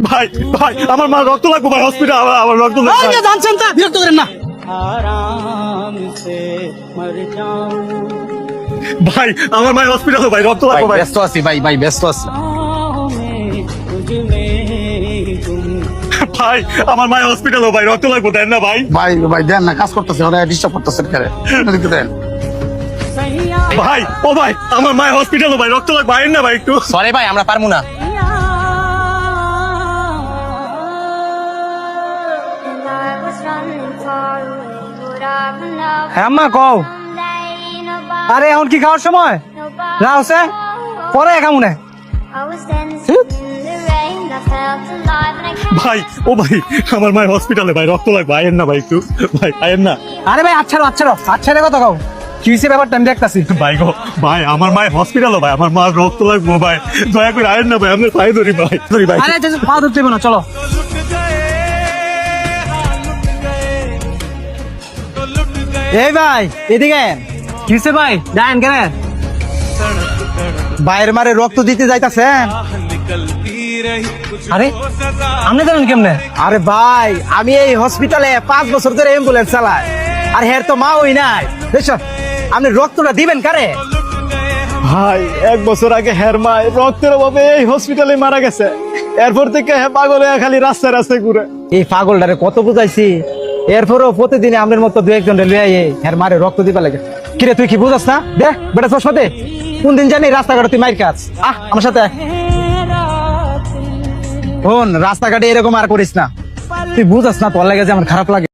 ভাই ভাই আমার মা রক্ত লাগবে ভাই হসপিটাল আমার রক্ত লাগবে জানছেন তা বিরক্ত করেন না। ভাই আমার মায়ের হসপিটালে ভাই রক্ত লাগবে ভাই ব্যস্ত আছি ভাই, ব্যস্ত আছি। ভাই আমার মায়ের হসপিটালে ভাই রক্ত লাগবে দেন না ভাই ভাই দেন না, কাজ করতেছে, ওরা ডিস্টার্ব করতেছে কেরে দেন। ভাই ও ভাই আমার মায়ের হসপিটালে ভাই রক্ত লাগবে আইন না ভাই একটু সরি ভাই, আমরা পারবো না। হ্যাঁ মা কও। আরে এখন কি খাওয়ার সময় রাহছে পরে কেমন ভাই ও ভাই আমার মায়ের হসপিটালে ভাই রক্ত লাগবে আইন না ভাই একটু ভাই আইন না আরে ভাই আচ্ছা কথা কও কি হয়েছে ব্যাপারটা আমি দেখতাছি। ভাই গো ভাই আমার মায়ের হসপিটালে ভাই আমার মার রক্ত লাগবে ভাই দয়া করে আইন না ভাই আমি পায়ে ধরি ভাই ভাই আরে পা ধরতে হবে না, চলো। এই ভাই এদিকে কি হয়েছে ভাই, ডায়েন কেন বাইরের মারে রক্ত দিতে যাইতাছেন? আরে আপনি জানেন কেমনে? আরে ভাই আমি এই হসপিটালে 5 বছর ধরে অ্যাম্বুলেন্স চালাই, আর হের তো মা হই নাই। দেখছো আপনি রক্তটা দিবেন কারে? ভাই 1 বছর আগে হের মা রক্তের অভাবে এই হসপিটালে মারা গেছে, এরপর থেকে হ্যাঁ পাগল হয়ে খালি রাস্তায় রাস্তায় ঘুরে। এই পাগলটারে কত বুঝাইছি, এরপরও প্রতিদিন আমনের মতো 2-1 জন লইয়া হের মারে রক্ত দিবা লাগে। কিরে তুই কি বুঝাস না? দে বেটা চশমা দে। কোন দিন জানি রাস্তাঘাটে তুই মাইর খাস। আমার সাথে শোন, রাস্তাঘাটে এরকম আর করিস না। তুই বুঝাস না, তোর লাগে যে আমার খারাপ লাগে।